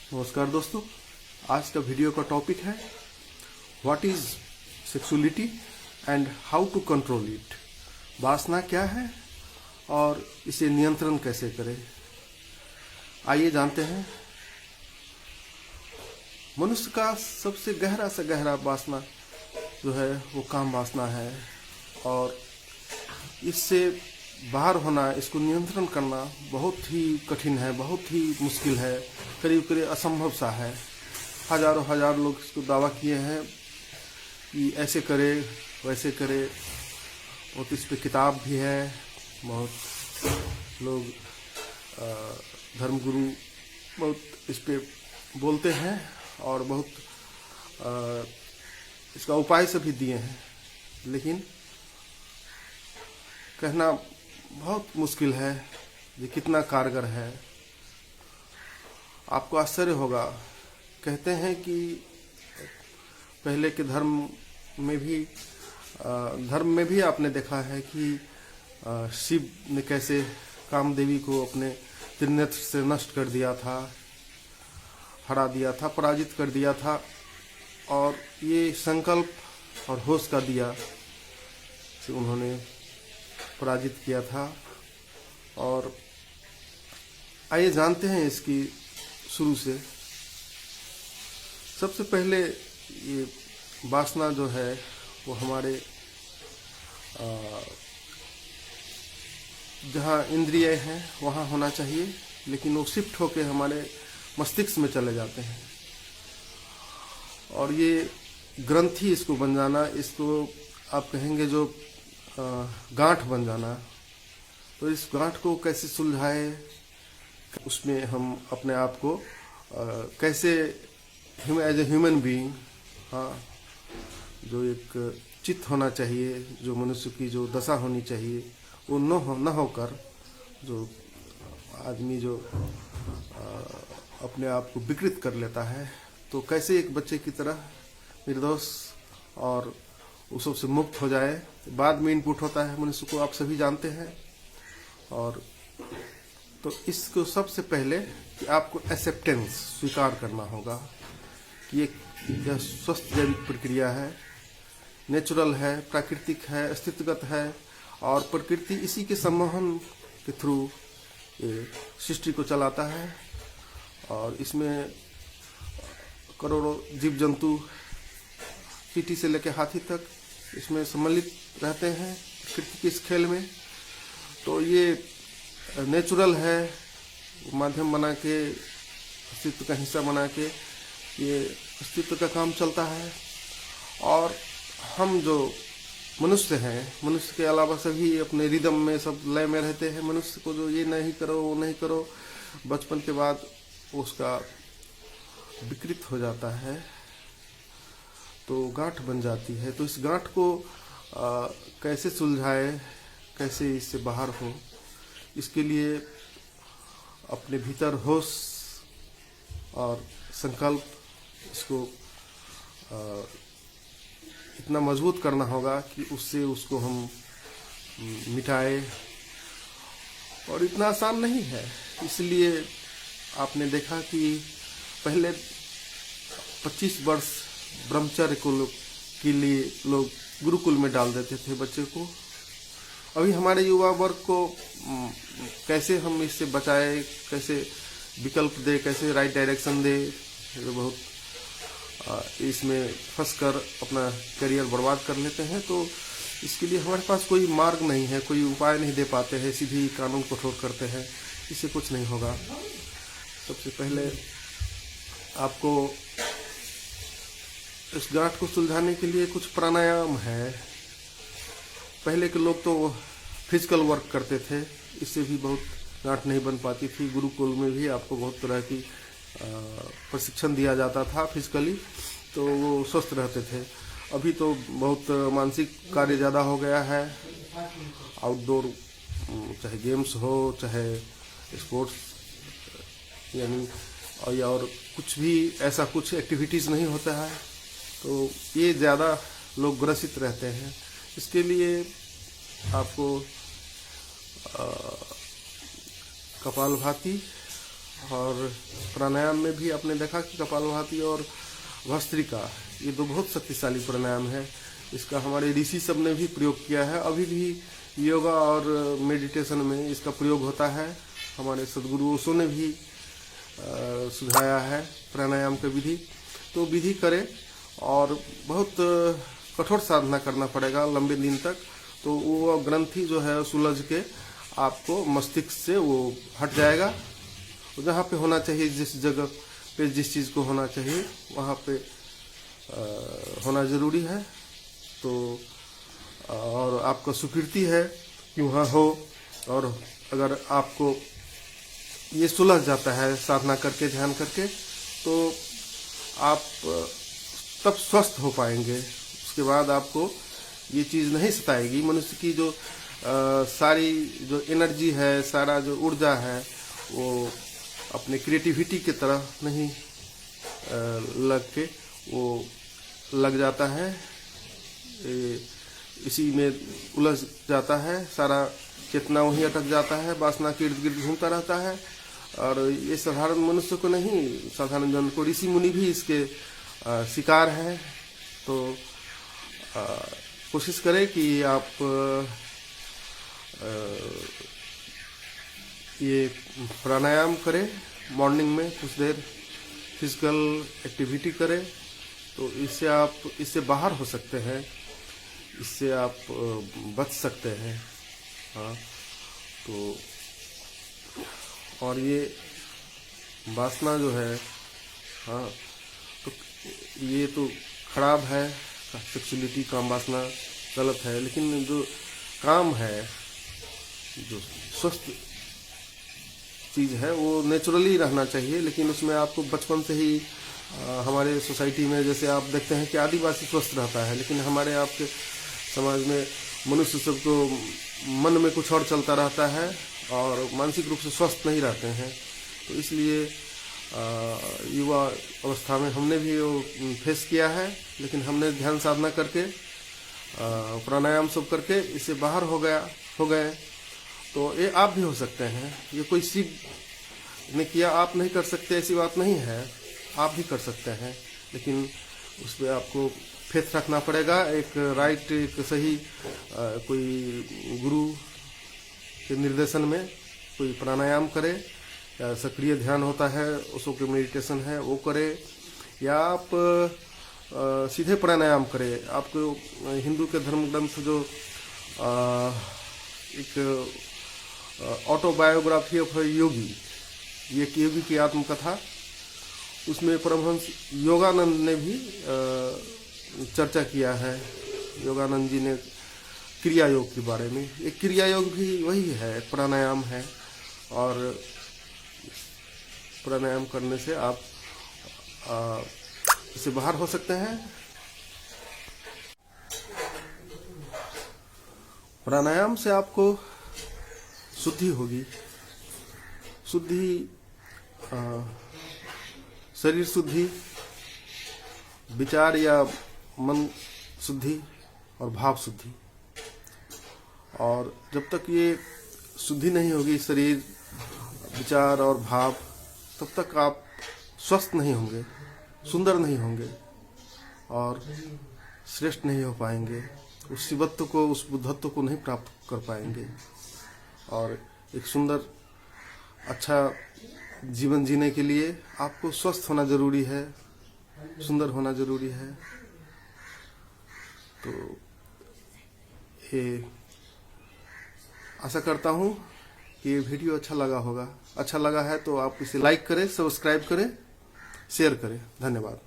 नमस्कार दोस्तों, आज का वीडियो का टॉपिक है what is sexuality and how to control it. वासना क्या है और इसे नियंत्रण कैसे करें। आइए जानते हैं। मनुष्य का सबसे गहरा से गहरा वासना जो है वो काम वासना है और इससे बाहर होना, इसको नियंत्रण करना बहुत ही कठिन है, बहुत ही मुश्किल है, करीब करीब असंभव सा है। हजार लोग इसको दावा किए हैं कि ऐसे करे वैसे करे। बहुत इस पे किताब भी है, बहुत लोग धर्मगुरु बहुत इस पे बोलते हैं और बहुत इसका उपाय से भी दिए हैं, लेकिन कहना बहुत मुश्किल है ये कितना कारगर है। आपको आश्चर्य होगा, कहते हैं कि पहले के धर्म में भी आपने देखा है कि शिव ने कैसे कामदेवी को अपने त्रिनेत्र से नष्ट कर दिया था, हरा दिया था, पराजित कर दिया था। और ये संकल्प और होश का दिया से उन्होंने पराजित किया था। और आइए जानते हैं इसकी शुरू से। सबसे पहले ये वासना जो है वो हमारे जहाँ इंद्रिय हैं वहाँ होना चाहिए, लेकिन वो शिफ्ट होके हमारे मस्तिष्क में चले जाते हैं और ये ग्रंथि इसको बन जाना, इसको आप कहेंगे जो गांठ बन जाना। तो इस गांठ को कैसे सुलझाए, उसमें हम अपने आप को कैसे एज ए ह्यूमन बीइंग, हाँ, जो एक चित्त होना चाहिए, जो मनुष्य की जो दशा होनी चाहिए वो न होकर जो आदमी जो अपने आप को विकृत कर लेता है, तो कैसे एक बच्चे की तरह निर्दोष और उस सबसे मुक्त हो जाए। बाद में इनपुट होता है मनुष्य को, आप सभी जानते हैं। और तो इसको सबसे पहले कि आपको एक्सेप्टेंस स्वीकार करना होगा कि यह स्वस्थ जैविक प्रक्रिया है, नेचुरल है, प्राकृतिक है, अस्तित्वगत है और प्रकृति इसी के सम्मोहन के थ्रू ये सृष्टि को चलाता है। और इसमें करोड़ों जीव जंतु, चींटी से लेकर हाथी तक इसमें सम्मिलित रहते हैं प्रकृति के इस खेल में। तो ये नेचुरल है, माध्यम बना के, अस्तित्व का हिस्सा बना के ये अस्तित्व का काम चलता है। और हम जो मनुष्य हैं, मनुष्य के अलावा सभी अपने रिदम में सब लय में रहते हैं। मनुष्य को जो ये नहीं करो वो नहीं करो, बचपन के बाद उसका विकृत हो जाता है, तो गांठ बन जाती है। तो इस गांठ को कैसे सुलझाए, कैसे इससे बाहर हो, इसके लिए अपने भीतर होश और संकल्प इसको इतना मजबूत करना होगा कि उससे उसको हम मिटाए। और इतना आसान नहीं है, इसलिए आपने देखा कि पहले 25 वर्ष ब्रह्मचर्य के लिए लोग गुरुकुल में डाल देते थे बच्चे को। अभी हमारे युवा वर्ग को कैसे हम इससे बचाए, कैसे विकल्प दे, कैसे राइट डायरेक्शन दे, तो बहुत इसमें फंसकर अपना करियर बर्बाद कर लेते हैं। तो इसके लिए हमारे पास कोई मार्ग नहीं है, कोई उपाय नहीं दे पाते हैं, सीधी कानून कठोर करते हैं, इससे कुछ नहीं होगा। सबसे पहले आपको इस गांठ को सुलझाने के लिए कुछ प्राणायाम है। पहले के लोग तो फिजिकल वर्क करते थे, इससे भी बहुत गांठ नहीं बन पाती थी। गुरुकुल में भी आपको बहुत तरह की प्रशिक्षण दिया जाता था फिजिकली, तो वो स्वस्थ रहते थे। अभी तो बहुत मानसिक कार्य ज़्यादा हो गया है। आउटडोर चाहे गेम्स हो, चाहे स्पोर्ट्स यानी और कुछ भी ऐसा कुछ एक्टिविटीज़ नहीं होता है, तो ये ज़्यादा लोग ग्रसित रहते हैं। इसके लिए आपको कपालभाति और प्राणायाम में भी आपने देखा कि कपालभाति और भस्त्रिका, ये दो बहुत शक्तिशाली प्राणायाम है। इसका हमारे ऋषि सब ने भी प्रयोग किया है। अभी भी योगा और मेडिटेशन में इसका प्रयोग होता है। हमारे सदगुरु ओशो ने भी सुझाया है प्राणायाम का विधि। तो विधि करें और बहुत कठोर साधना करना पड़ेगा लंबे दिन तक, तो वो ग्रंथि जो है सुलझ के आपको मस्तिष्क से वो हट जाएगा। जहाँ पे होना चाहिए, जिस जगह पे जिस चीज़ को होना चाहिए वहाँ पे होना ज़रूरी है। तो और आपका सुकृति है कि वहाँ हो, और अगर आपको ये सुलझ जाता है साधना करके, ध्यान करके, तो आप तब स्वस्थ हो पाएंगे। उसके बाद आपको ये चीज़ नहीं सताएगी। मनुष्य की जो सारी जो एनर्जी है, सारा जो ऊर्जा है, वो अपने क्रिएटिविटी की तरह नहीं लग के वो लग जाता है, इसी में उलझ जाता है। सारा चेतना वहीं अटक जाता है, वासना के इर्द गिर्द घूमता रहता है। और ये साधारण मनुष्य को नहीं, साधारण जन को, ऋषि मुनि भी इसके शिकार हैं। तो कोशिश करें कि आप ये प्राणायाम करें, मॉर्निंग में कुछ देर फिजिकल एक्टिविटी करें, तो इससे बाहर हो सकते हैं, इससे आप बच सकते हैं। हाँ, तो और ये वासना जो है, हाँ, तो ये तो खराब है। सेक्सुअलिटी, काम वासना गलत है, लेकिन जो काम है, जो स्वस्थ चीज़ है, वो नेचुरली रहना चाहिए। लेकिन उसमें आपको बचपन से ही हमारे सोसाइटी में जैसे आप देखते हैं कि आदिवासी स्वस्थ रहता है, लेकिन हमारे आपके समाज में मनुष्य सबको मन में कुछ और चलता रहता है और मानसिक रूप से स्वस्थ नहीं रहते हैं। तो इसलिए युवा अवस्था में हमने भी वो फेस किया है, लेकिन हमने ध्यान साधना करके, प्राणायाम सब करके इससे बाहर हो गए। तो ये आप भी हो सकते हैं। ये कोई सीख ने किया, आप नहीं कर सकते ऐसी बात नहीं है, आप भी कर सकते हैं। लेकिन उस पर आपको फेथ रखना पड़ेगा, एक राइट, एक सही कोई गुरु के निर्देशन में कोई प्राणायाम करे, या सक्रिय ध्यान होता है, उसको के मेडिटेशन है वो करे, या आप सीधे प्राणायाम करें। आपको हिंदू के धर्म ग्रंथ जो एक ऑटोबायोग्राफी ऑफ योगी, ये योगी की आत्मकथा, उसमें परमहंस योगानंद ने भी चर्चा किया है। योगानंद जी ने क्रिया योग के बारे में, एक क्रिया योग भी वही है, प्राणायाम है। और प्राणायाम करने से आप इससे बाहर हो सकते हैं। प्राणायाम से आपको शुद्धि होगी। शुद्धि, शरीर शुद्धि, विचार या मन शुद्धि और भाव शुद्धि। और जब तक ये शुद्धि नहीं होगी, शरीर, विचार और भाव, तब तक आप स्वस्थ नहीं होंगे, सुंदर नहीं होंगे और श्रेष्ठ नहीं हो पाएंगे। उस शिवत्व को, उस बुद्धत्व को नहीं प्राप्त कर पाएंगे। और एक सुंदर, अच्छा जीवन जीने के लिए आपको स्वस्थ होना जरूरी है, सुंदर होना जरूरी है। तो ये आशा करता हूँ कि ये वीडियो अच्छा लगा होगा। अच्छा लगा है तो आप इसे लाइक करें, सब्सक्राइब करें, शेयर करें। धन्यवाद।